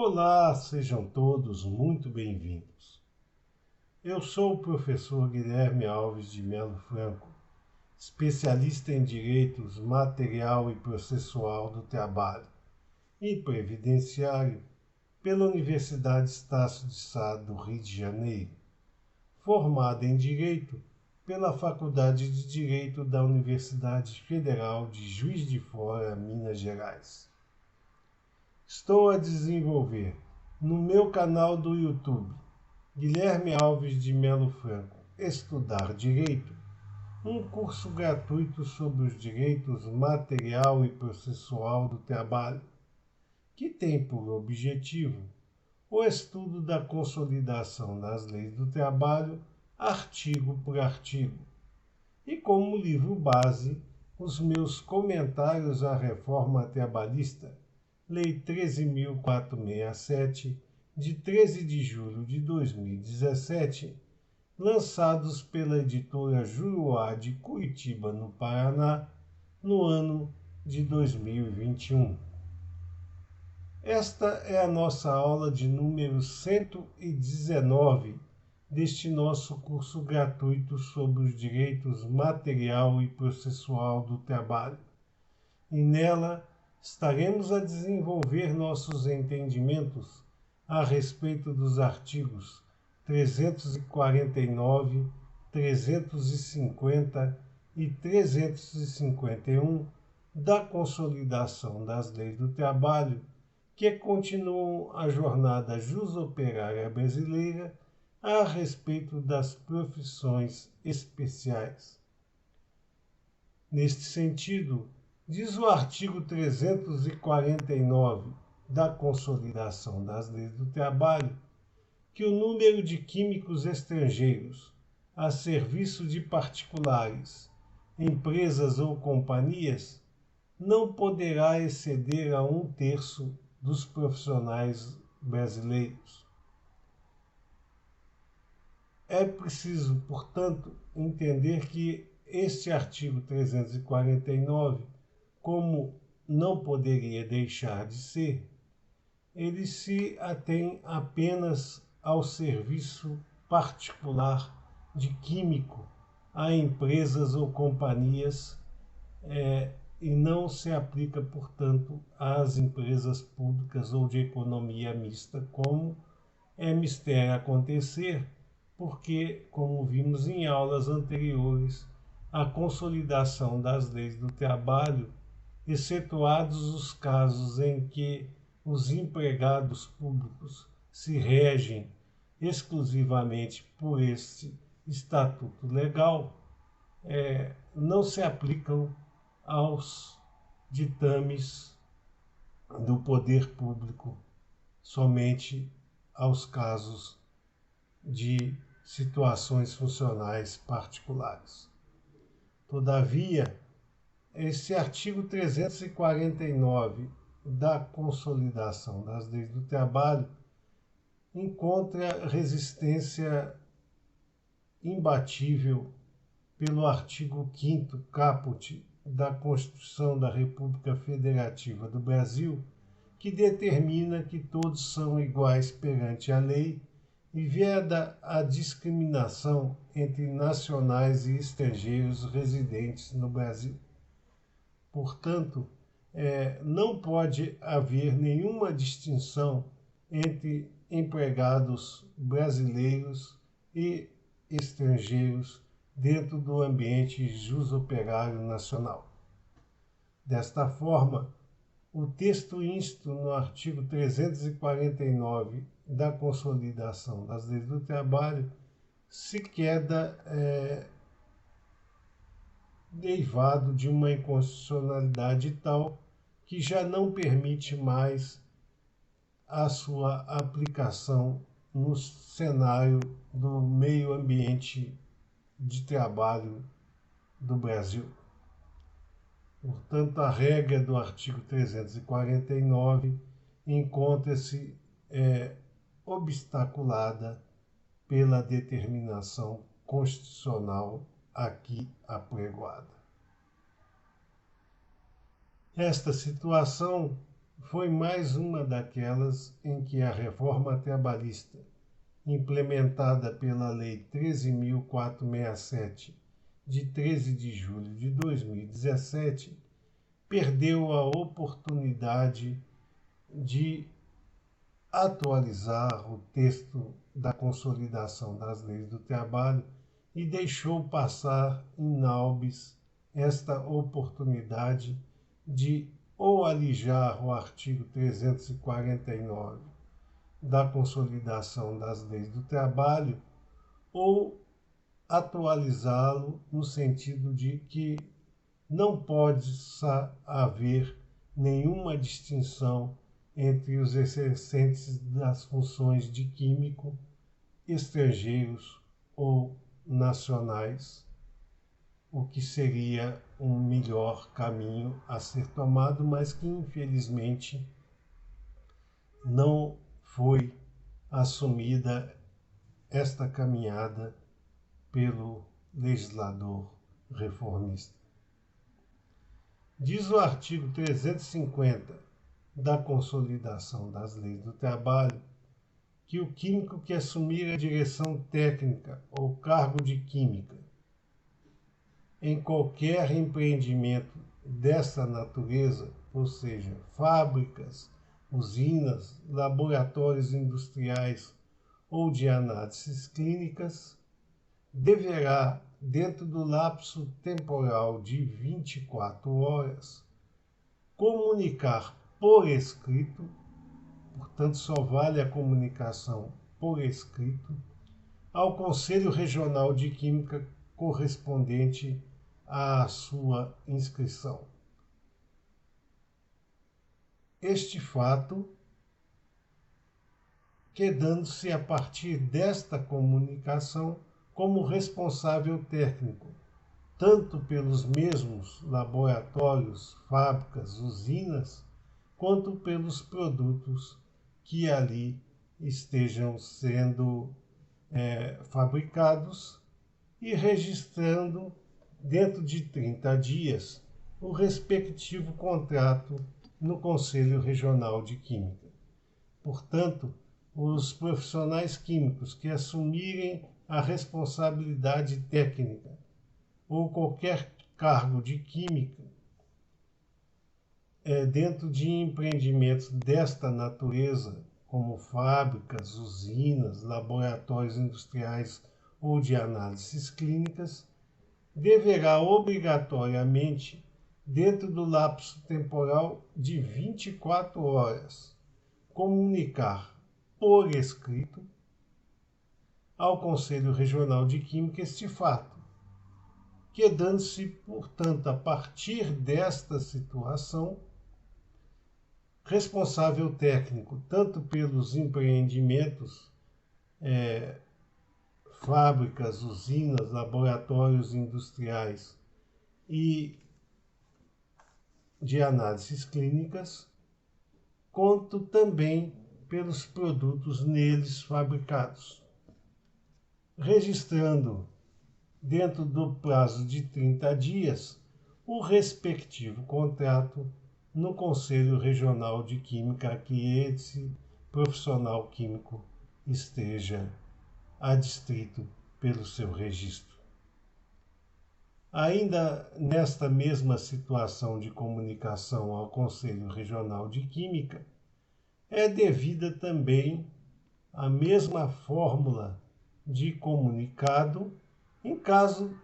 Olá, sejam todos muito bem-vindos. Eu sou o professor Guilherme Alves de Melo Franco, especialista em direitos material e processual do trabalho e previdenciário pela Universidade Estácio de Sá do Rio de Janeiro, formado em Direito pela Faculdade de Direito da Universidade Federal de Juiz de Fora, Minas Gerais. Estou a desenvolver no meu canal do YouTube, Guilherme Alves de Melo Franco, Estudar Direito, um curso gratuito sobre os direitos material e processual do trabalho, que tem por objetivo o estudo da consolidação das leis do trabalho, artigo por artigo, e como livro base, os meus comentários à reforma trabalhista, Lei 13.467, de 13 de julho de 2017, lançados pela editora Juruá de Curitiba, no Paraná, no ano de 2021. Esta é a nossa aula de número 119 deste nosso curso gratuito sobre os direitos material e processual do trabalho. E nela estaremos a desenvolver nossos entendimentos a respeito dos artigos 349, 350 e 351 da Consolidação das Leis do Trabalho, que continuam a jornada jusoperária brasileira a respeito das profissões especiais. Neste sentido, diz o artigo 349 da Consolidação das Leis do Trabalho que o número de químicos estrangeiros a serviço de particulares, empresas ou companhias não poderá exceder a 1/3 dos profissionais brasileiros. É preciso, portanto, entender que este artigo 349, como não poderia deixar de ser, ele se atém apenas ao serviço particular de químico a empresas ou companhias e não se aplica, portanto, às empresas públicas ou de economia mista, como é mister acontecer, porque, como vimos em aulas anteriores, a consolidação das leis do trabalho, excetuados os casos em que os empregados públicos se regem exclusivamente por este estatuto legal, não se aplicam aos ditames do poder público, somente aos casos de situações funcionais particulares. Todavia, esse artigo 349 da Consolidação das Leis do Trabalho encontra resistência imbatível pelo artigo 5º caput da Constituição da República Federativa do Brasil, que determina que todos são iguais perante a lei e veda a discriminação entre nacionais e estrangeiros residentes no Brasil. Portanto, não pode haver nenhuma distinção entre empregados brasileiros e estrangeiros dentro do ambiente jusoperário nacional. Desta forma, o texto insto no artigo 349 da Consolidação das Leis do Trabalho se queda derivado de uma inconstitucionalidade tal que já não permite mais a sua aplicação no cenário do meio ambiente de trabalho do Brasil. Portanto, a regra do artigo 349 encontra-se obstaculada pela determinação constitucional aqui apregoada. Esta situação foi mais uma daquelas em que a reforma trabalhista, implementada pela Lei 13.467, de 13 de julho de 2017, perdeu a oportunidade de atualizar o texto da Consolidação das Leis do Trabalho e deixou passar inalbis esta oportunidade de ou alijar o artigo 349 da Consolidação das Leis do Trabalho ou atualizá-lo no sentido de que não pode haver nenhuma distinção entre os exercentes das funções de químico, estrangeiros ou nacionais, o que seria um melhor caminho a ser tomado, mas que infelizmente não foi assumida esta caminhada pelo legislador reformista. Diz o artigo 350 da Consolidação das Leis do Trabalho que o químico que assumir a direção técnica ou cargo de química em qualquer empreendimento dessa natureza, ou seja, fábricas, usinas, laboratórios industriais ou de análises clínicas, deverá, dentro do lapso temporal de 24 horas, comunicar por escrito, portanto só vale a comunicação por escrito, ao Conselho Regional de Química correspondente à sua inscrição. Este fato, quedando-se a partir desta comunicação como responsável técnico, tanto pelos mesmos laboratórios, fábricas, usinas, quanto pelos produtos que ali estejam sendo fabricados e registrando dentro de 30 dias o respectivo contrato no Conselho Regional de Química. Portanto, os profissionais químicos que assumirem a responsabilidade técnica ou qualquer cargo de química dentro de empreendimentos desta natureza, como fábricas, usinas, laboratórios industriais ou de análises clínicas, deverá obrigatoriamente, dentro do lapso temporal de 24 horas, comunicar por escrito ao Conselho Regional de Química este fato, quedando-se, portanto, a partir desta situação, responsável técnico tanto pelos empreendimentos, fábricas, usinas, laboratórios industriais e de análises clínicas, quanto também pelos produtos neles fabricados, registrando, dentro do prazo de 30 dias, o respectivo contrato no Conselho Regional de Química a que esse profissional químico esteja adstrito pelo seu registro. Ainda nesta mesma situação de comunicação ao Conselho Regional de Química, é devida também a mesma fórmula de comunicado em caso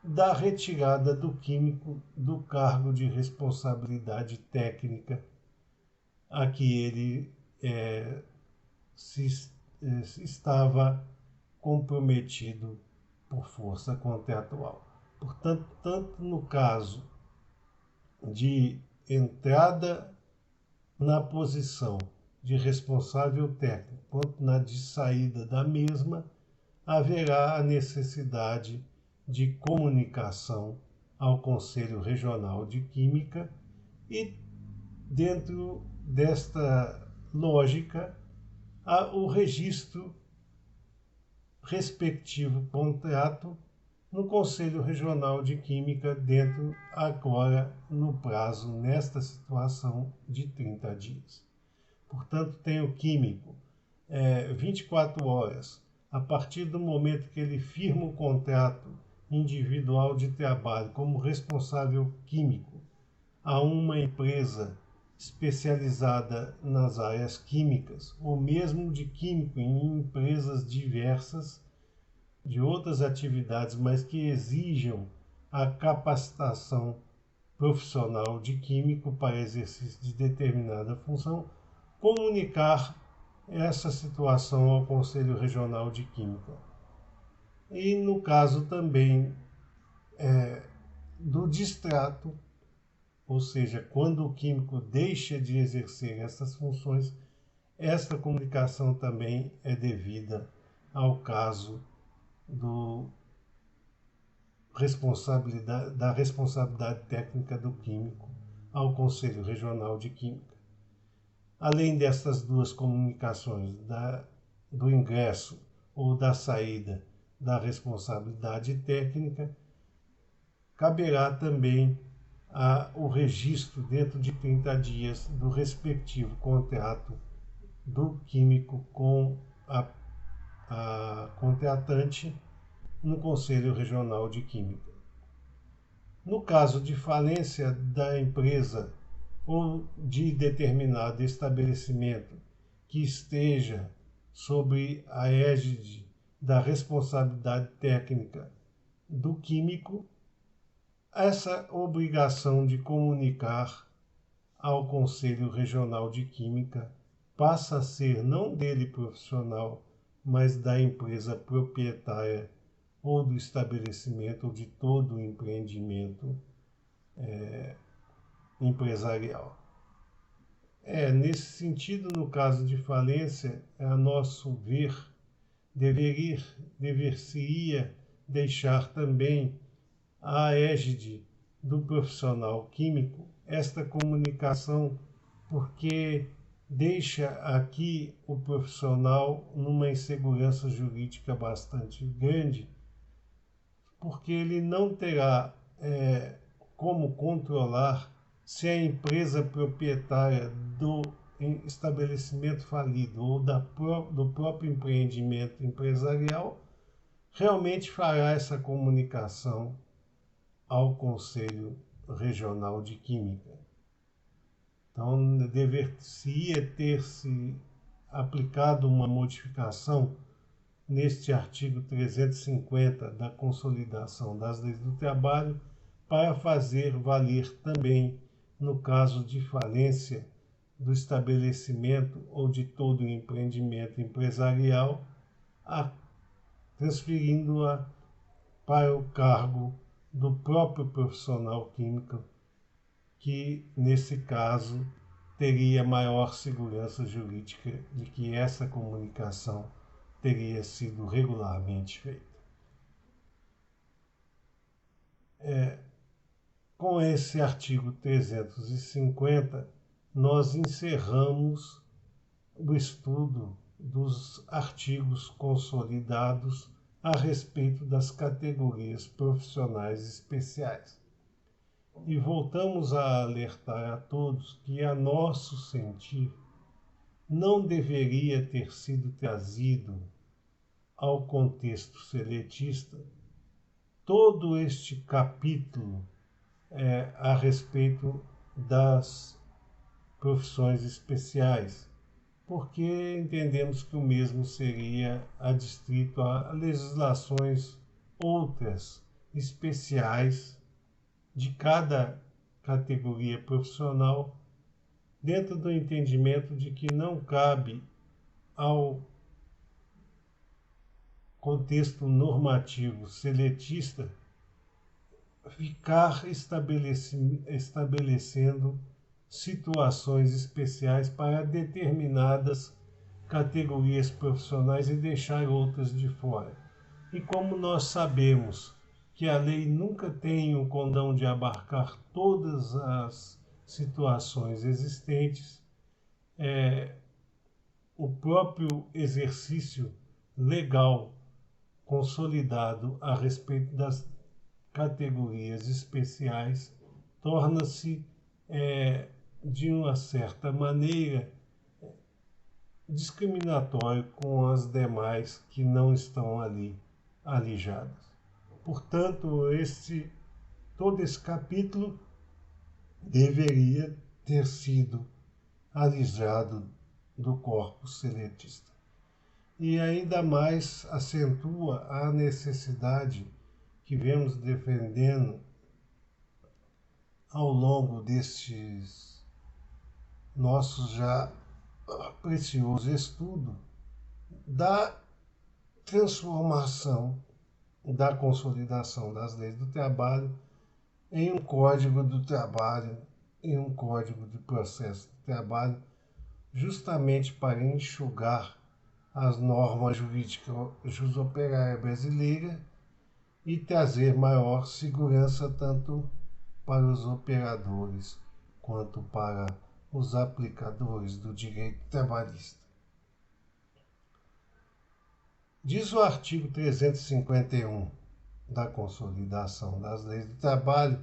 da retirada do químico do cargo de responsabilidade técnica a que ele estava comprometido por força contratual. Portanto, tanto no caso de entrada na posição de responsável técnico, quanto na de saída da mesma, haverá a necessidade de comunicação ao Conselho Regional de Química e, dentro desta lógica, o registro respectivo contrato no Conselho Regional de Química, dentro agora no prazo, nesta situação, de 30 dias. Portanto, tem o químico 24 horas, a partir do momento que ele firma o contrato individual de trabalho como responsável químico a uma empresa especializada nas áreas químicas, ou mesmo de químico em empresas diversas de outras atividades, mas que exijam a capacitação profissional de químico para exercício de determinada função, comunicar essa situação ao Conselho Regional de Química. E no caso também do distrato, ou seja, quando o químico deixa de exercer essas funções, esta comunicação também é devida ao caso da responsabilidade técnica do químico ao Conselho Regional de Química. Além dessas duas comunicações, do ingresso ou da saída da responsabilidade técnica, caberá também o registro dentro de 30 dias do respectivo contrato do químico com a contratante no Conselho Regional de Química. No caso de falência da empresa ou de determinado estabelecimento que esteja sob a égide da responsabilidade técnica do químico, essa obrigação de comunicar ao Conselho Regional de Química passa a ser não dele profissional, mas da empresa proprietária ou do estabelecimento ou de todo o empreendimento empresarial. Nesse sentido, no caso de falência, a nosso ver, dever-se-ia deixar também à égide do profissional químico esta comunicação, porque deixa aqui o profissional numa insegurança jurídica bastante grande, porque ele não terá como controlar se a empresa proprietária do estabelecimento falido ou do próprio empreendimento empresarial realmente fará essa comunicação ao Conselho Regional de Química. Então, dever-se-ia ter-se aplicado uma modificação neste artigo 350 da Consolidação das Leis do Trabalho para fazer valer também, no caso de falência do estabelecimento ou de todo o empreendimento empresarial, transferindo-a para o cargo do próprio profissional químico, que, nesse caso, teria maior segurança jurídica de que essa comunicação teria sido regularmente feita. Com esse artigo 350, nós encerramos o estudo dos artigos consolidados a respeito das categorias profissionais especiais. E voltamos a alertar a todos que, a nosso sentir, não deveria ter sido trazido ao contexto seletista todo este capítulo a respeito das profissões especiais, porque entendemos que o mesmo seria adstrito a legislações outras especiais de cada categoria profissional, dentro do entendimento de que não cabe ao contexto normativo seletista ficar estabelecendo situações especiais para determinadas categorias profissionais e deixar outras de fora. E como nós sabemos que a lei nunca tem o condão de abarcar todas as situações existentes, o próprio exercício legal consolidado a respeito das categorias especiais torna-se, de uma certa maneira, discriminatório com as demais que não estão ali alijadas. Portanto, todo esse capítulo deveria ter sido alijado do corpus seletista. E ainda mais acentua a necessidade que vemos defendendo ao longo destes nossos já precioso estudo da transformação, da consolidação das leis do trabalho em um código do trabalho, em um código de processo de trabalho, justamente para enxugar as normas jurídicas operária brasileira e trazer maior segurança tanto para os operadores quanto para os aplicadores do direito trabalhista. Diz o artigo 351 da Consolidação das Leis do Trabalho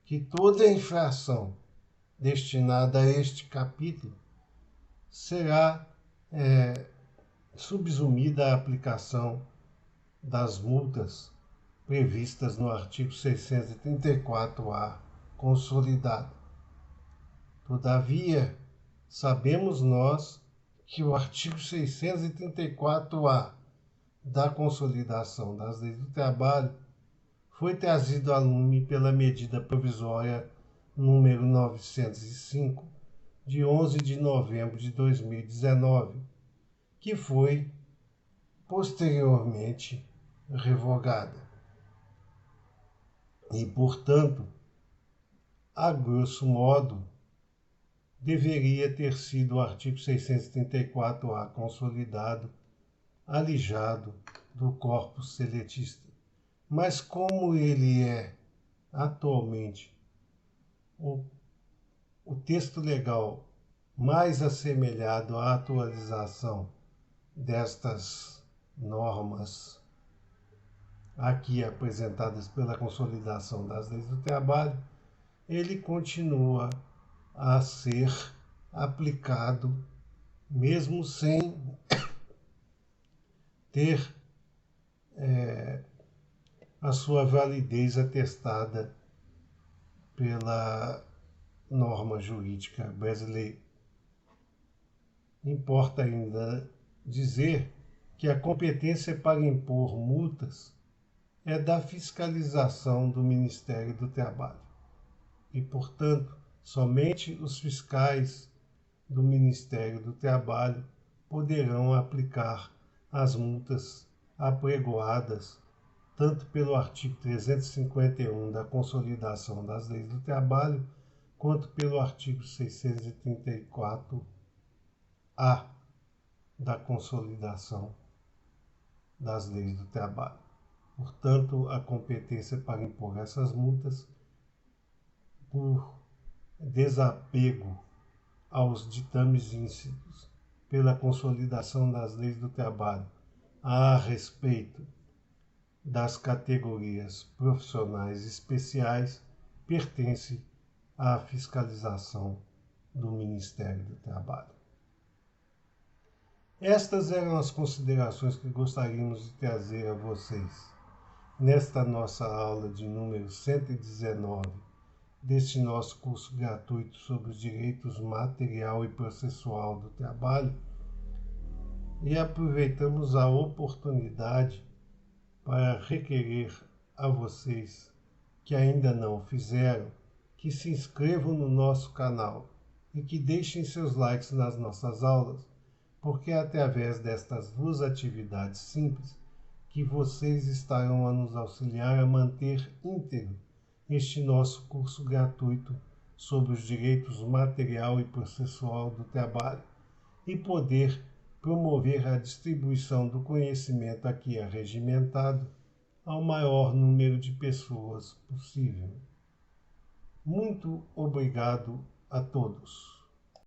que toda infração destinada a este capítulo será subsumida à aplicação das multas previstas no artigo 634-A consolidado. Todavia, sabemos nós que o artigo 634-A da Consolidação das Leis do Trabalho foi trazido a lume pela medida provisória número 905, de 11 de novembro de 2019, que foi posteriormente revogada. E, portanto, a grosso modo, deveria ter sido o artigo 634-A consolidado, alijado do corpus seletista. Mas como ele é atualmente o texto legal mais assemelhado à atualização destas normas aqui apresentadas pela Consolidação das Leis do Trabalho, ele continua a ser aplicado mesmo sem ter a sua validez atestada pela norma jurídica brasileira. Importa ainda dizer que a competência para impor multas é da fiscalização do Ministério do Trabalho e, portanto, somente os fiscais do Ministério do Trabalho poderão aplicar as multas apregoadas tanto pelo artigo 351 da Consolidação das Leis do Trabalho, quanto pelo artigo 634-A da Consolidação das Leis do Trabalho. Portanto, a competência para impor essas multas por desapego aos ditames íncitos pela Consolidação das Leis do Trabalho a respeito das categorias profissionais especiais pertence à fiscalização do Ministério do Trabalho. Estas eram as considerações que gostaríamos de trazer a vocês nesta nossa aula de número 119 deste nosso curso gratuito sobre os direitos material e processual do trabalho, e aproveitamos a oportunidade para requerer a vocês que ainda não o fizeram, que se inscrevam no nosso canal e que deixem seus likes nas nossas aulas, porque é através destas duas atividades simples que vocês estarão a nos auxiliar a manter íntegro este nosso curso gratuito sobre os direitos material e processual do trabalho e poder promover a distribuição do conhecimento aqui arregimentado ao maior número de pessoas possível. Muito obrigado a todos.